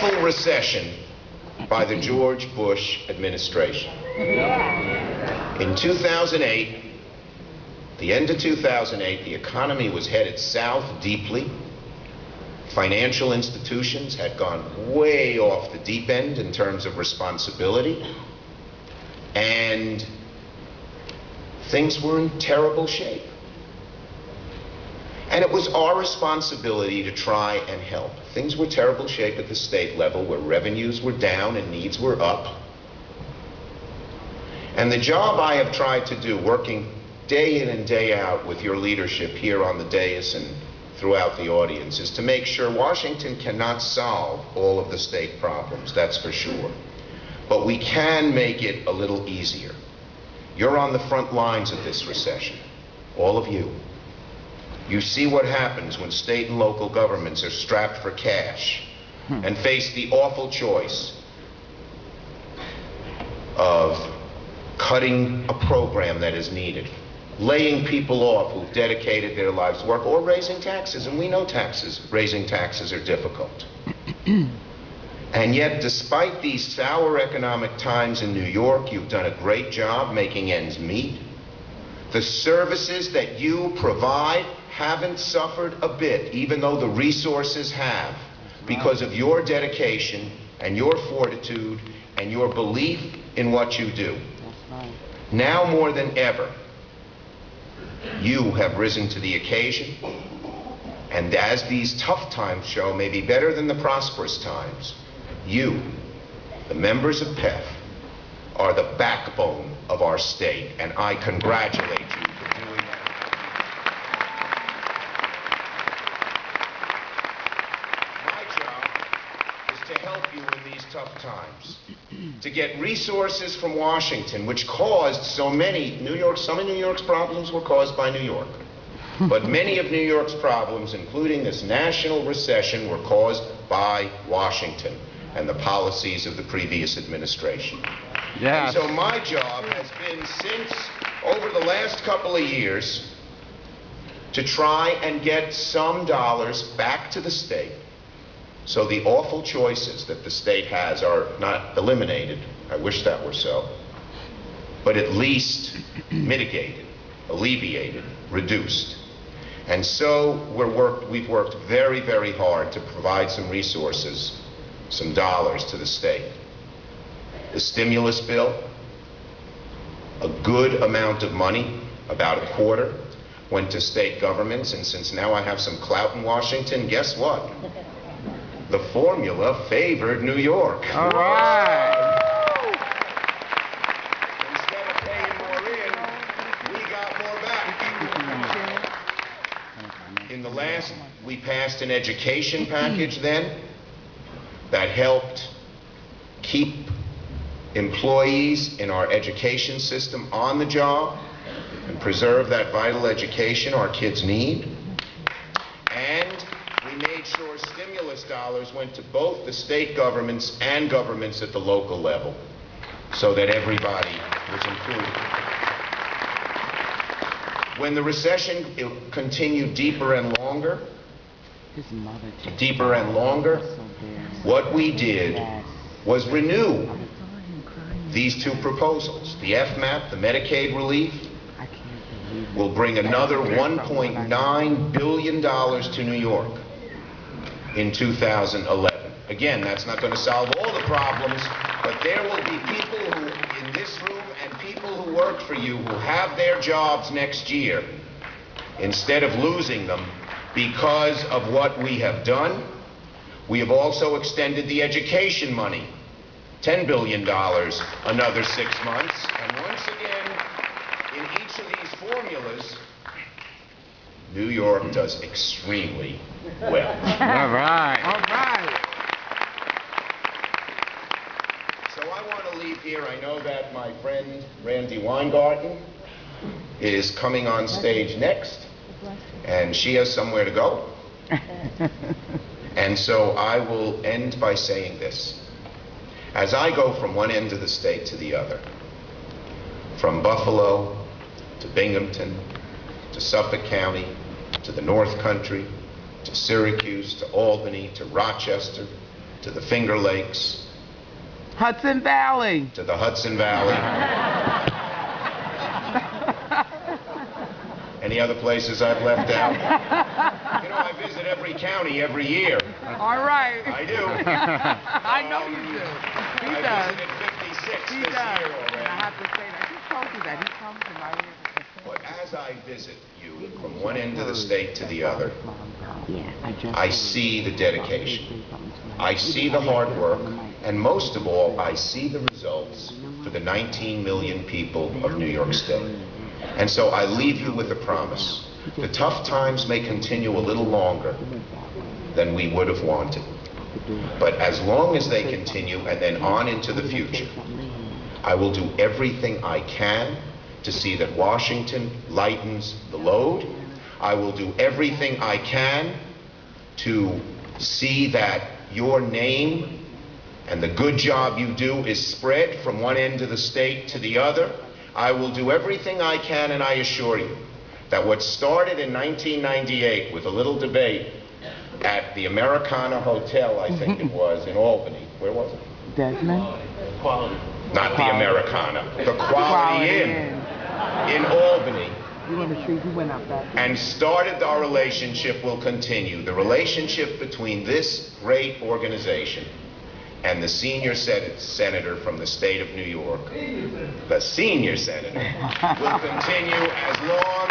awful recession by the George Bush administration. In 2008, the end of 2008, the economy was headed south deeply. Financial institutions had gone way off the deep end in terms of responsibility, and things were in terrible shape. And it was our responsibility to try and help. Things were terrible shape at the state level, where revenues were down and needs were up. And the job I have tried to do, working day in and day out with your leadership here on the dais and throughout the audience, is to make sure Washington cannot solve all of the state problems, that's for sure. But we can make it a little easier. You're on the front lines of this recession, all of you. You see what happens when state and local governments are strapped for cash and face the awful choice of cutting a program that is needed, laying people off who've dedicated their lives to work, or raising taxes. And we know raising taxes are difficult. And yet, despite these sour economic times in New York, you've done a great job making ends meet. The services that you provide haven't suffered a bit, even though the resources have, because of your dedication and your fortitude and your belief in what you do. Now more than ever, you have risen to the occasion, and as these tough times show, maybe better than the prosperous times, you, the members of PEF, are the backbone of our state, and I congratulate you for doing that. My job is to help you in these tough times, to get resources from Washington, which caused some of New York's problems were caused by New York. But many of New York's problems, including this national recession, were caused by Washington and the policies of the previous administration. Yes. And so my job has been, since over the last couple of years, to try and get some dollars back to the state so the awful choices that the state has are not eliminated. I wish that were so. But at least mitigated, alleviated, reduced. And so we've worked very, very hard to provide some resources, some dollars to the state. The stimulus bill, a good amount of money, about a quarter, went to state governments, and since now I have some clout in Washington, guess what? The formula favored New York. All right. Instead of paying more in, we got more back. In the last, we passed an education package then that helped keep employees in our education system on the job and preserve that vital education our kids need. And we made sure stimulus dollars went to both the state governments and governments at the local level so that everybody was included. When the recession continued deeper and longer, what we did was renew these two proposals. The FMAP, the Medicaid relief, will bring another $1.9 billion to New York in 2011. Again, that's not going to solve all the problems, but there will be people who, in this room, and people who work for you who have their jobs next year, instead of losing them because of what we have done. We have also extended the education money, $10 billion, another 6 months. And once again, in each of these formulas, New York does extremely well. All right. All right. So I want to leave here. I know that my friend Randy Weingarten is coming on stage next, and she has somewhere to go. And so I will end by saying this. As I go from one end of the state to the other, from Buffalo to Binghamton to Suffolk County to the North Country to Syracuse to Albany to Rochester to the Finger Lakes, Hudson Valley. to the Hudson Valley. Any other places I've left out? You know, I visit every county every year. All right. I do. I know you do. He I does. visited 56 He this does. year already. I have to say that. He told you that. He comes to my ears. But as I visit you from one end of the state to the other, I see the dedication. I see the hard work, and most of all, I see the results for the 19 million people of New York State. And so I leave you with a promise. The tough times may continue a little longer than we would have wanted. But as long as they continue and then on into the future, I will do everything I can to see that Washington lightens the load. I will do everything I can to see that your name and the good job you do is spread from one end of the state to the other. I will do everything I can, and I assure you that what started in 1998 with a little debate at the Americana Hotel, I think it was, in Albany. Where was it? Desmond? Not the Americana, the Quality Inn in Albany. You went to the street, you went out back. And started our relationship will continue. The relationship between this great organization and the senior senator from the state of New York, the senior senator, will continue as long